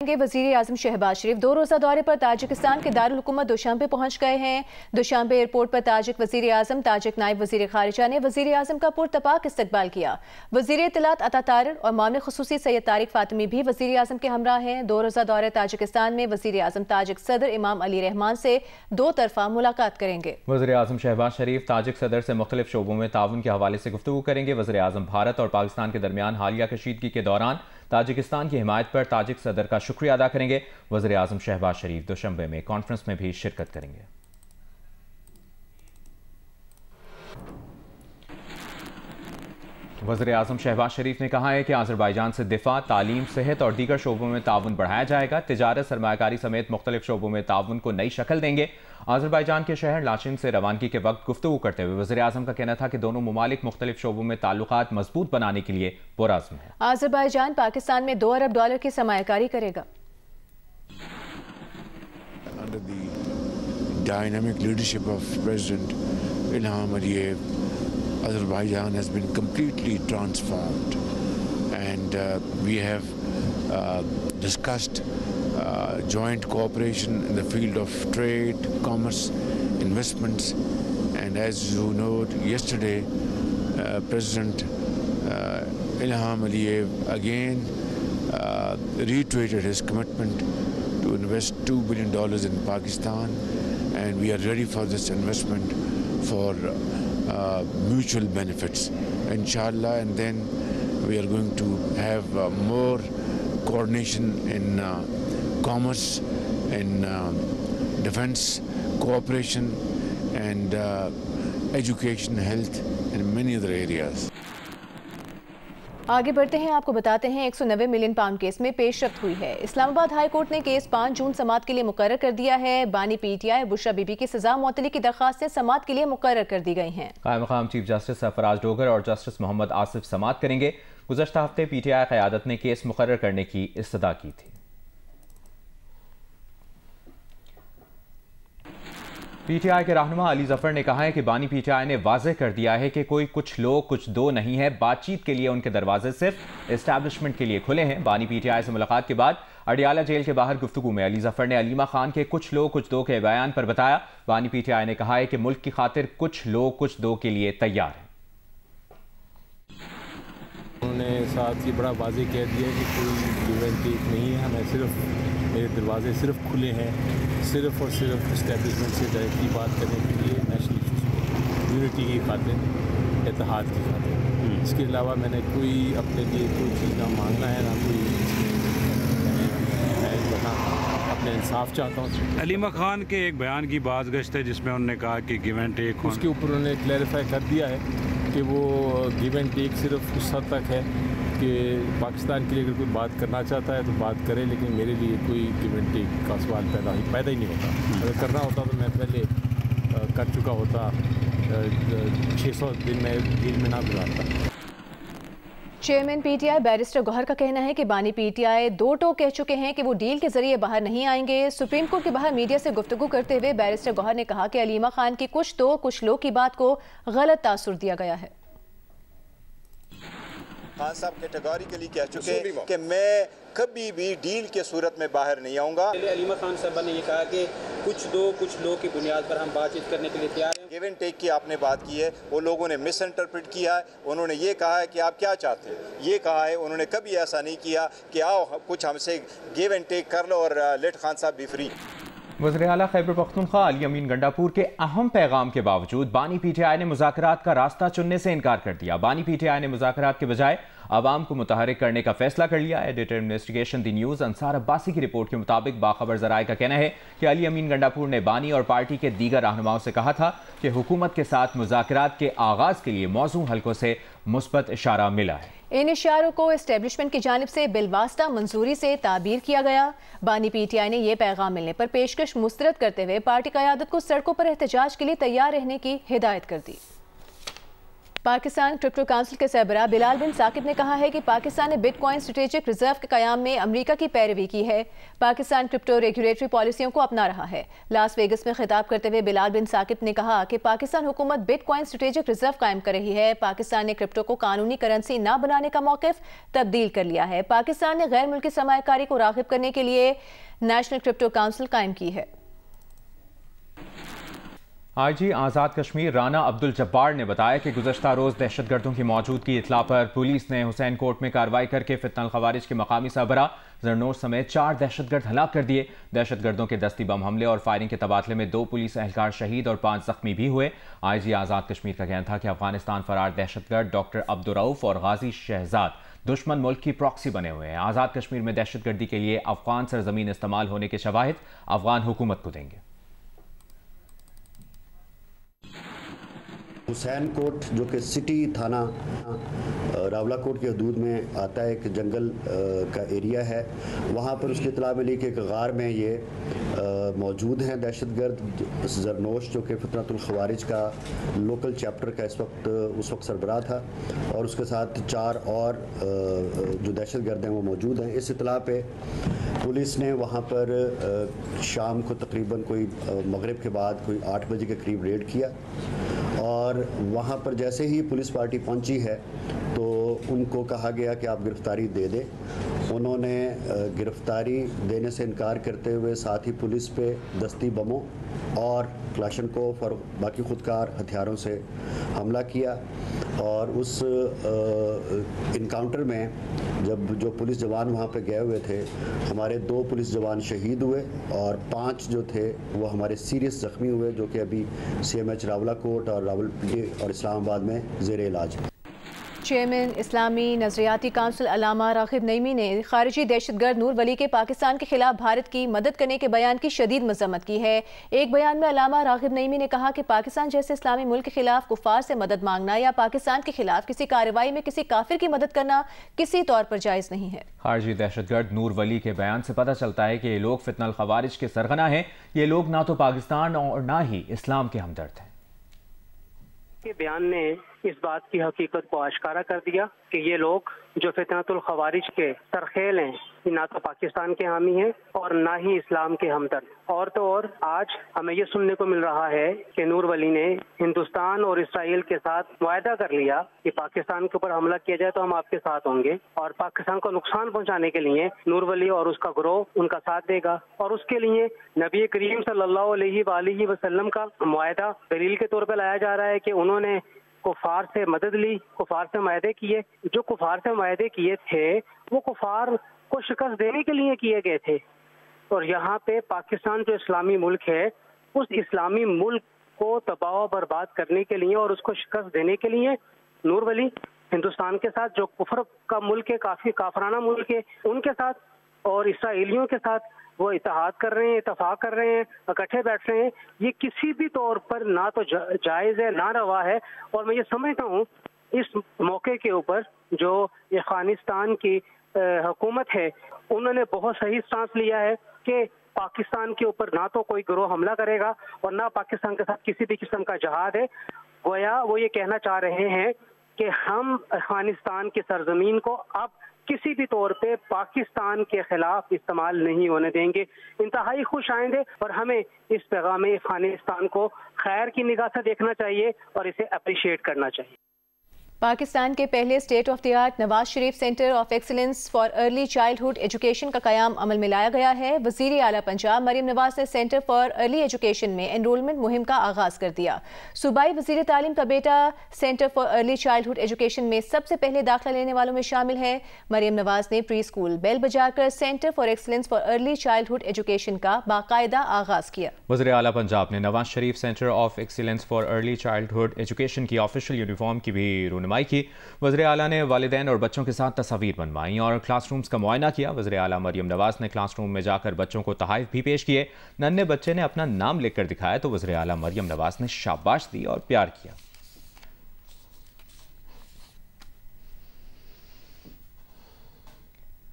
کے وزیر اعظم شہباز شریف 2 روزہ دورے پر تاجکستان کے دارالحکومت دوشنبے پہنچ گئے ہیں۔ دوشنبے ایئرپورٹ پر تاجک وزیر اعظم، تاجک نائب وزیر خارجہ نے وزیر اعظم کا پرتپاک استقبال کیا۔ وزیر اطلاعات عطا طاہر اور معاملے خصوصی سید طارق فاطمی بھی وزیر اعظم کے ہمراہ ہیں۔ 2 روزہ دورے تاجکستان میں وزیر اعظم تاجک صدر امام علی رحمان سے 2 طرفہ ملاقات کریں گے۔ وزیر اعظم شہباز شریف تاجک صدر سے مختلف شعبوں میں تعاون کے حوالے سے گفتگو کریں گے۔ وزیر اعظم بھارت اور پاکستان کے درمیان حالیہ کشیدگی کے دوران تاجکستان کی حمایت پر تاجک صدر کا شکریہ ادا کریں گے۔ وزیر اعظم شہباز شریف دوشنبے میں کانفرنس میں بھی شرکت کریں گے۔ وزیر اعظم شہباز شریف نے کہا ہے کہ آذربائیجان سے دفاع، تعلیم، صحت اور دیگر شعبوں میں تعاون بڑھایا جائے گا۔ تجارت، سرمایہ کاری سمیت مختلف شعبوں میں تعاون کو نئی شکل دیں گے۔ آذربائیجان کے شہر لاشن سے روانگی کے وقت گفتگو کرتے ہوئے وزیر اعظم کا کہنا تھا کہ دونوں ممالک مختلف شعبوں میں تعلقات مضبوط بنانے کے لیے پرعزم ہیں۔ آذربائیجان پاکستان میں $2 ارب کی سرمایہ کاری کرے گا۔ Under the dynamic leadership of President Ilham Aliyev, Azerbaijan has been completely transformed, and we have discussed joint cooperation in the field of trade, commerce, investments, and as you know, yesterday President Ilham Aliyev again reiterated his commitment to invest $2 billion in Pakistan, and we are ready for this investment for mutual benefits, inshallah. And then we are going to have more coordination in commerce, in defense cooperation, and education, health, and many other areas. آگے بڑھتے ہیں، آپ کو بتاتے ہیں 190 million pound case میں پیش رفت ہوئی ہے۔ اسلام آباد ہائی کورٹ نے کیس 5 جون سماعت کے لیے مقرر کر دیا ہے۔ بانی پی T I Bushra be be کی سزا معطلی کی درخواستیں سماعت کے لیے مقرر کر دی گئی ہیں۔ قائم مقام چیف جسٹس سرفراز ڈوگر اور جسٹس محمد آصف سماعت کریں گے۔ گزشتہ ہفتے پی ٹی آئی قیادت نے کیس مقرر کرنے کی استدعا کی تھی۔ پی ٹی آئی کے رہنما علی ظفر نے کہا ہے کہ بانی پی ٹی آئی نے واضح کر دیا ہے کہ کوئی کچھ لوگ کچھ دو نہیں ہے۔ بات چیت کے لیے ان کے دروازے صرف اسٹیبلشمنٹ کے لیے کھلے ہیں۔ بانی پی ٹی آئی سے ملاقات کے بعد اڈیالہ جیل کے باہر گفتگو میں علی ظفر نے علیمہ خان کے کچھ لوگ کچھ دو کے بیان پر بتایا۔ بانی پی ٹی آئی نے کہا ہے کہ ملک کی خاطر کچھ لوگ کچھ دو کے لیے تیار ہیں۔ انہوں نے ساتھ ہی بڑا واضح کہہ دیا کہ کوئی گیو اینڈ ٹیک نہیں ہے، ہمیں صرف میرے دروازے صرف کھلے ہیں، صرف اور صرف اسٹیبلشمنٹ سے ڈائریکٹلی بات کرنے کے لیے، نیشنل ایشوز کو، یونٹی کی خاطر، اتحاد کی خاطر۔ اس کے علاوہ میں نے کوئی اپنے لیے کوئی چیز نہ مانگنا ہے، نہ کوئی میں اپنے انصاف چاہتا ہوں۔ علیمہ خان کے ایک بیان کی بات گشت ہے جس میں انہوں نے کہا کہ گیو اینڈ ٹیک، اس کے اوپر انہوں نے کلیریفائی کر دیا ہے کہ وہ گیو اینڈ ٹیک صرف اس حد تک ہے کہ پاکستان کے لیے اگر کوئی بات کرنا چاہتا ہے تو بات کرے، لیکن میرے لیے کوئی گیو اینڈ ٹیک کا سوال پیدا ہی نہیں ہوتا۔ اگر کرنا ہوتا تو میں پہلے کر چکا ہوتا، 600 دن میں جیل میں نہ گزارتا۔ Chairman P T I barrister Gohar کا کہنا ہے کہ بانی پی ٹی آئی 2 ٹوک کہہ چکے ہیں کہ وہ ڈیل کے ذریعے باہر نہیں آئیں گے۔ سپریم کورٹ کے باہر میڈیا سے گفتگو کرتے ہوئے بیرسٹر گوہر نے کہا کہ علیمہ خان کی کچھ دو کچھ لوگ کی بات کو غلط تاثر دیا گیا ہے۔ خان صاحب کیٹیگوریکلی کہہ چکے کہ میں کبھی بھی ڈیل کے صورت میں باہر نہیں آؤں گا۔ علیمہ خان صاحبہ نے یہ کہا کہ کچھ دو کچھ لوگ کی بنیاد پر ہم بات چیت کرنے کے لیے تیار ہیں۔ گیو اینڈ ٹیک کی آپ نے بات کی ہے، وہ لوگوں نے مس انٹرپریٹ کیا ہے۔ انہوں نے یہ کہا ہے کہ آپ کیا چاہتے ہیں، یہ کہا ہے، انہوں نے کبھی ایسا نہیں کیا کہ آؤ کچھ ہم سے گیو اینڈ ٹیک کر لو اور لیٹ خان صاحب بھی فری۔ وزیر اعلیٰ خیبر پختونخوا علی امین گنڈاپور کے اہم پیغام کے باوجود بانی پی ٹی آئی نے مذاکرات کا راستہ چننے سے انکار کر دیا۔ بانی پی ٹی آئی نے مذاکرات کے بجائے عوام کو متحرک کرنے کا فیصلہ کر لیا۔ ایڈیٹر انویسٹیگیشن دی نیوز انصار عباسی کی رپورٹ کے مطابق باخبر ذرائع کا کہنا ہے کہ علی امین گنڈاپور نے بانی اور پارٹی کے دیگر رہنماؤں سے کہا تھا کہ حکومت کے ساتھ مذاکرات کے آغاز کے لیے موزوں حلقوں سے مثبت اشارہ ملا ہے۔ ان اشاروں کو اسٹیبلشمنٹ کی جانب سے بالواسطہ منظوری سے تعبیر کیا گیا۔ بانی پی ٹی آئی نے یہ پیغام ملنے پر پیشکش مسترد کرتے ہوئے پارٹی قیادت کو سڑکوں پر احتجاج کے لیے تیار رہنے کی ہدایت کر دی۔ پاکستان کرپٹو کونسل کے سربراہ بلال بن ثاقب نے کہا ہے کہ پاکستان نے بٹ کوائن اسٹریٹجک ریزرو کے قیام میں امریکہ کی پیروی کی ہے. پاکستان کرپٹو ریگولیٹری پالیسیوں کو اپنا رہا ہے. لاس ویگس میں خطاب کرتے ہوئے بلال بن ثاقب نے کہا کہ پاکستان حکومت بٹ کوائن اسٹریٹجک ریزرو قائم کر رہی ہے. پاکستان نے کرپٹو کو قانونی کرنسی نہ بنانے کا موقف تبدیل کر لیا ہے. پاکستان نے غیر ملکی سرمایہ کاری کو راغب کرنے کے لیے نیشنل کرپٹو کونسل قائم کی ہے. آئی جی آزاد کشمیر رانا عبد الجبار نے بتایا کہ گزشتہ روز دہشت گردوں کی موجودگی اطلاع پر پولیس نے حسین کوٹ میں کارروائی کر کے فتنہ الخوارج کے مقامی سربراہ زرنوش سمیت 4 دہشت گرد ہلاک کر دیے. دہشت گردوں کے دستی بم حملے اور فائرنگ کے تبادلے میں 2 پولیس اہلکار شہید اور 5 زخمی بھی ہوئے. آئی جی آزاد کشمیر کا کہنا تھا کہ افغانستان فرار دہشت گرد ڈاکٹر عبدالرؤف اور غازی شہزاد دشمن ملک کی پراکسی بنے ہوئے ہیں. آزاد کشمیر میں دہشت گردی کے لیے افغان سرزمین استعمال ہونے کے شواہد افغان حکومت کو دیں گے. حسین کوٹ جو کہ سٹی تھانہ راولا کوٹ کی حدود میں آتا ہے، ایک جنگل کا ایریا ہے، وہاں پر اس کی اطلاع ملی کہ ایک غار میں یہ موجود ہیں دہشت گرد. زرنوش جو کہ فتنۃ الخوارج کا لوکل چیپٹر کا اس وقت سربراہ تھا، اور اس کے ساتھ 4 اور جو دہشت گرد ہیں وہ موجود ہیں. اس اطلاع پہ پولیس نے وہاں پر شام کو تقریباً کوئی مغرب کے بعد کوئی 8 بجے کے قریب ریڈ کیا، اور وہاں پر جیسے ہی پولیس پارٹی پہنچی ہے تو ان کو کہا گیا کہ آپ گرفتاری دے دیں. انہوں نے گرفتاری دینے سے انکار کرتے ہوئے ساتھ ہی پولیس پہ دستی بموں اور کلاشنکوف اور باقی خودکار ہتھیاروں سے حملہ کیا. اور اس انکاؤنٹر میں جو پولیس جوان وہاں پہ گئے ہوئے تھے، ہمارے 2 پولیس جوان شہید ہوئے اور 5 جو تھے وہ ہمارے سیریس زخمی ہوئے، جو کہ ابھی CMH راولا کوٹ اور راولپنڈی اور اسلام آباد میں زیر علاج ہیں. چیئرمین اسلامی نظریاتی کونسل علامہ راغب نعیمی نے خارجی دہشت گرد نور ولی کے پاکستان کے خلاف بھارت کی مدد کرنے کے بیان کی شدید مذمت کی ہے. ایک بیان میں علامہ راغب نعیمی نے کہا کہ پاکستان جیسے اسلامی ملک کے خلاف کفار سے مدد مانگنا یا پاکستان کے خلاف کسی کارروائی میں کسی کافر کی مدد کرنا کسی طور پر جائز نہیں ہے. خارجی دہشت گرد نور ولی کے بیان سے پتہ چلتا ہے کہ یہ لوگ فتنہ الخوارج کے سرغنہ ہیں. یہ لوگ نہ تو پاکستان اور نہ ہی اسلام کے ہمدرد ہیں. کے بیان نے اس بات کی حقیقت کو آشکارا کر دیا کہ یہ لوگ جو فتنۃ الخوارج کے سرخیل ہیں نہ تو پاکستان کے حامی ہیں اور نہ ہی اسلام کے ہمدرد. اور تو اور آج ہمیں یہ سننے کو مل رہا ہے کہ نور ولی نے ہندوستان اور اسرائیل کے ساتھ معاہدہ کر لیا کہ پاکستان کے اوپر حملہ کیا جائے تو ہم آپ کے ساتھ ہوں گے، اور پاکستان کو نقصان پہنچانے کے لیے نور ولی اور اس کا گروہ ان کا ساتھ دے گا. اور اس کے لیے نبی کریم صلی اللہ علیہ وآلہ وسلم کا معاہدہ دلیل کے طور پہ لایا جا رہا ہے کہ انہوں نے کفار سے مدد لی، کفار سے معاہدے کیے. جو کفار سے معاہدے کیے تھے وہ کفار کو شکست دینے کے لیے کیے گئے تھے، اور یہاں پہ پاکستان جو اسلامی ملک ہے اس اسلامی ملک کو تباہ و برباد کرنے کے لیے اور اس کو شکست دینے کے لیے نور ولی ہندوستان کے ساتھ جو کفر کا ملک ہے، کافی کافرانہ ملک ہے، ان کے ساتھ اور اسرائیلیوں کے ساتھ وہ اتحاد کر رہے ہیں، اتفاق کر رہے ہیں، اکٹھے بیٹھ رہے ہیں. یہ کسی بھی طور پر نہ تو جائز ہے نہ روا ہے. اور میں یہ سمجھتا ہوں اس موقع کے اوپر جو افغانستان کی حکومت ہے انہوں نے بہت صحیح سٹانس لیا ہے کہ پاکستان کے اوپر نہ تو کوئی گروہ حملہ کرے گا اور نہ پاکستان کے ساتھ کسی بھی قسم کا جہاد ہے. گویا وہ یہ کہنا چاہ رہے ہیں کہ ہم افغانستان کی سرزمین کو اب کسی بھی طور پہ پاکستان کے خلاف استعمال نہیں ہونے دیں گے. انتہائی خوش آئندے، اور ہمیں اس پیغام افغانستان کو خیر کی نگاہ سے دیکھنا چاہیے اور اسے اپریشیٹ کرنا چاہیے. پاکستان کے پہلے state of the art Nawaz Sharif centre of excellence for early childhood education کا قیام عمل میں لایا گیا ہے. وزیر اعلیٰ پنجاب مریم نواز نے سینٹر فار ارلی ایجوکیشن میں انرولمنٹ مہم کا آغاز کر دیا. صوبائی وزیر تعلیم کا بیٹا centre for early childhood education میں سب سے پہلے داخلہ لینے والوں میں شامل ہے. مریم نواز نے پری اسکول بیل بجا کر centre for excellence for early childhood education کا باقاعدہ آغاز کیا. وزیر اعلیٰ پنجاب نے Nawaz Sharif centre of excellence for early childhood education کی آفیشیل یونیفارم کی بھی رونمائی کی. وزیر اعلیٰ نے والدین اور بچوں کے ساتھ تصاویر بنوائیں اور کلاس رومز کا معائنہ کیا. وزیر اعلیٰ مریم نواز نے کلاس روم میں جا کر بچوں کو تحائف بھی پیش کیے. ننھے بچے نے اپنا نام لکھ کر دکھایا تو وزیر اعلیٰ مریم نواز نے شاباش دی اور پیار کیا.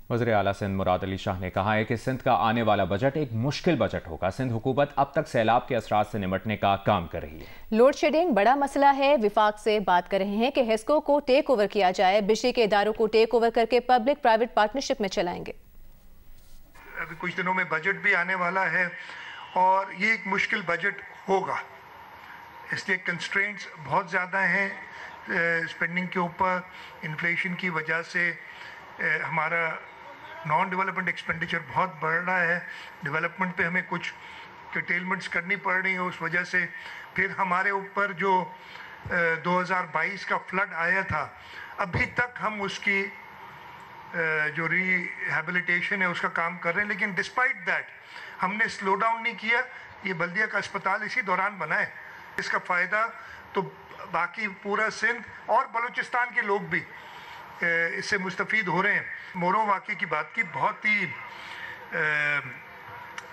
وزیر اعلیٰ سندھ مراد علی شاہ نے کہا ہے کہ سندھ کا آنے والا بجٹ ایک مشکل بجٹ ہوگا۔ سندھ حکومت اب تک سیلاب کے اثرات سے نمٹنے کا کام کر رہی ہے۔ لوڈ شیڈنگ بڑا مسئلہ ہے، وفاق سے بات کر رہے ہیں کہ ہیسکو کو ٹیک اوور کیا جائے، بجلی کے اداروں کو ٹیک اوور کر کے پبلک پرائیویٹ پارٹنرشپ میں چلائیں گے۔ ابھی کچھ دنوں میں بجٹ بھی آنے والا ہے اور یہ ایک مشکل بجٹ ہوگا، اس لیے کنسٹرینٹس بہت زیادہ ہیں اسپینڈنگ کے اوپر۔ انفلیشن کی وجہ سے ہمارا نان ڈیولپمنٹ ایکسپینڈیچر بہت بڑھ رہا ہے، ڈیولپمنٹ پہ ہمیں کچھ کرٹیلمنٹس کرنی پڑ رہی ہیں، اس وجہ سے پھر ہمارے اوپر جو 2022 کا فلڈ آیا تھا ابھی تک ہم اس کی جو ریہیبلیٹیشن ہے اس کا کام کر رہے ہیں، لیکن ڈسپائٹ دیٹ ہم نے سلو ڈاؤن نہیں کیا۔ یہ بلدیہ کا اسپتال اسی دوران بنا ہے، اس کا فائدہ تو باقی پورا سندھ اور بلوچستان کے لوگ بھی اس سے مستفید ہو رہے ہیں۔ مورو واقعے کی بات کی، بہت ہی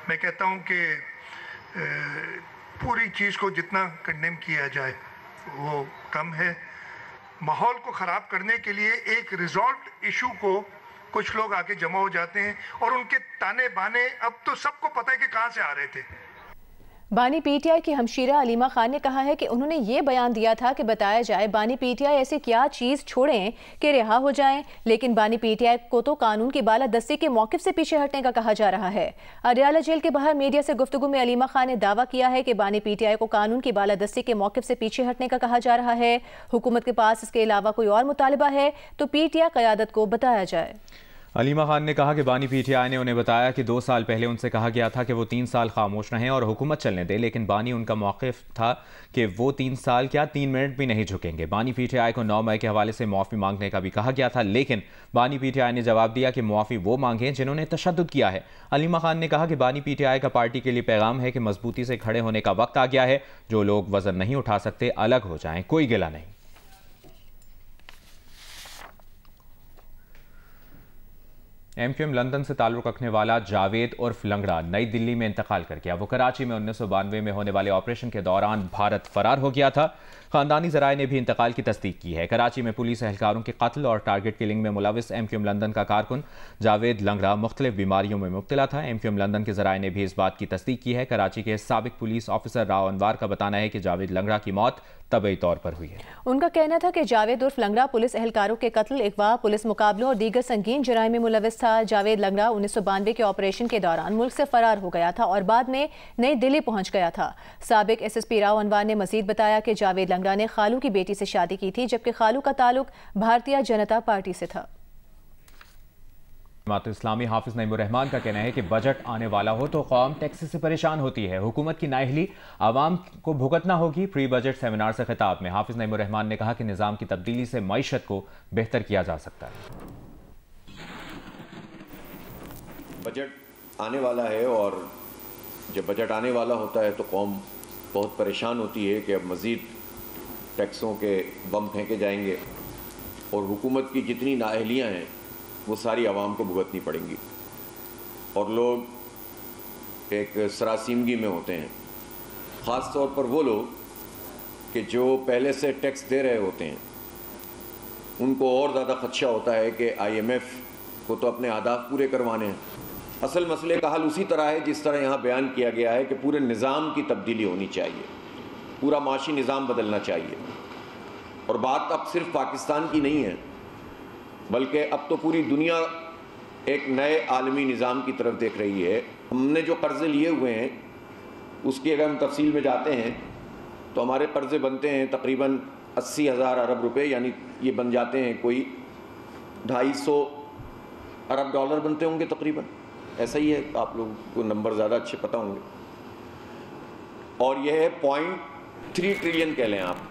میں کہتا ہوں کہ پوری چیز کو جتنا کنڈیم کیا جائے وہ کم ہے۔ ماحول کو خراب کرنے کے لیے ایک ریزالوڈ ایشو کو کچھ لوگ آگے جمع ہو جاتے ہیں اور ان کے تانے بانے اب تو سب کو پتہ ہے کہ کہاں سے آ رہے تھے۔ بانی پی ٹی آئی کی ہمشیرہ علیمہ خان نے کہا ہے کہ انہوں نے یہ بیان دیا تھا کہ بتایا جائے بانی پی ٹی آئی ایسی کیا چیز چھوڑیں کہ رہا ہو جائیں، لیکن بانی پی ٹی آئی کو تو قانون کی بالادستی کے موقف سے پیچھے ہٹنے کا کہا جا رہا ہے۔ اڈیالہ جیل کے باہر میڈیا سے گفتگو میں علیمہ خان نے دعویٰ کیا ہے کہ بانی پی ٹی آئی کو قانون کی بالادستی کے موقف سے پیچھے ہٹنے کا کہا جا رہا ہے۔ حکومت کے پاس اس کے علاوہ کوئی اور مطالبہ ہے تو پی ٹی آئی قیادت کو بتایا جائے۔ علیمہ خان نے کہا کہ بانی پی ٹی آئی نے انہیں بتایا کہ 2 سال پہلے ان سے کہا گیا تھا کہ وہ 3 سال خاموش رہیں اور حکومت چلنے دے، لیکن بانی ان کا موقف تھا کہ وہ 3 سال کیا 3 منٹ بھی نہیں جھکیں گے۔ بانی پی ٹی آئی کو 9 مئی کے حوالے سے معافی مانگنے کا بھی کہا گیا تھا، لیکن بانی پی ٹی آئی نے جواب دیا کہ معافی وہ مانگیں جنہوں نے تشدد کیا ہے۔ علیمہ خان نے کہا کہ بانی پی ٹی آئی کا پارٹی کے لیے پیغام ہے کہ مضبوطی سے کھڑے ہونے کا وقت آ گیا ہے، جو لوگ وزن نہیں اٹھا سکتے الگ ہو جائیں، کوئی گلہ نہیں۔ ایم کیو ایم لندن سے تعلق رکھنے والا جاوید عرف لنگڑا نئی دلی میں انتقال کر گیا۔ وہ کراچی میں 1992 میں ہونے والے آپریشن کے دوران بھارت فرار ہو گیا تھا۔ خاندانی ذرائع نے بھی انتقال کی تصدیق کی ہے۔ کراچی میں پولیس اہلکاروں کے قتل اور ٹارگٹ کلنگ میں ملوث ایم کیو ایم لندن کا کارکن جاوید لنگڑا مختلف بیماریوں میں مبتلا تھا۔ ایم کیو ایم لندن کے ذرائع نے بھی اس بات کی تصدیق کی ہے۔ کراچی کے سابق پولیس آفیسر راؤ انوار کا بتانا ہے کہ جاوید لنگڑا کی موت طبعی طور پر ہوئی ہے۔ ان کا کہنا تھا کہ جاوید عرف لنگڑا پولیس اہلکاروں کے قتل، اغوا، پولیس مقابلوں اور دیگر سنگین جرائم میں ملوث تھا۔ جاوید لنگڑا 1992 کے آپریشن کے دوران ملک سے فرار ہو گیا تھا اور بعد میں نئی دلی پہنچ گیا تھا۔ سابق ایس ایس پی راؤ انوار نے مزید بتایا کہ جاوید لنگڑا نے خالو کی بیٹی سے شادی کی تھی، جبکہ خالو کا تعلق بھارتیہ جنتا پارٹی سے تھا۔ جماعت اسلامی حافظ نعیم الرحمان کا کہنا ہے کہ بجٹ آنے والا ہو تو قوم ٹیکس سے پریشان ہوتی ہے، حکومت کی نااہلی عوام کو بھگتنا ہوگی۔ پری بجٹ سیمینار سے خطاب میں حافظ نعیم الرحمان نے کہا کہ نظام کی تبدیلی سے معیشت کو بہتر کیا جا سکتا ہے۔ بجٹ آنے والا ہے اور جب بجٹ آنے والا ہوتا ہے تو قوم بہت پریشان ہوتی ہے کہ اب مزید ٹیکسوں کے بم پھینکے جائیں گے اور حکومت کی جتنی نااہلیاں ہیں وہ ساری عوام کو بھگتنی پڑیں گی، اور لوگ ایک سراسیمگی میں ہوتے ہیں، خاص طور پر وہ لوگ کہ جو پہلے سے ٹیکس دے رہے ہوتے ہیں۔ ان کو اور زیادہ خدشہ ہوتا ہے کہ آئی ایم ایف کو تو اپنے اہداف پورے کروانے ہیں۔ اصل مسئلے کا حل اسی طرح ہے جس طرح یہاں بیان کیا گیا ہے کہ پورے نظام کی تبدیلی ہونی چاہیے، پورا معاشی نظام بدلنا چاہیے، اور بات اب صرف پاکستان کی نہیں ہے بلکہ اب تو پوری دنیا ایک نئے عالمی نظام کی طرف دیکھ رہی ہے۔ ہم نے جو قرضے لیے ہوئے ہیں اس کی اگر ہم تفصیل میں جاتے ہیں تو ہمارے قرضے بنتے ہیں تقریباً 80,000 ارب روپے، یعنی یہ بن جاتے ہیں کوئی 250 ارب ڈالر بنتے ہوں گے تقریباً، ایسا ہی ہے، آپ لوگوں کو نمبر زیادہ اچھے پتہ ہوں گے، اور یہ ہے 0.3 ٹریلین کہہ لیں آپ۔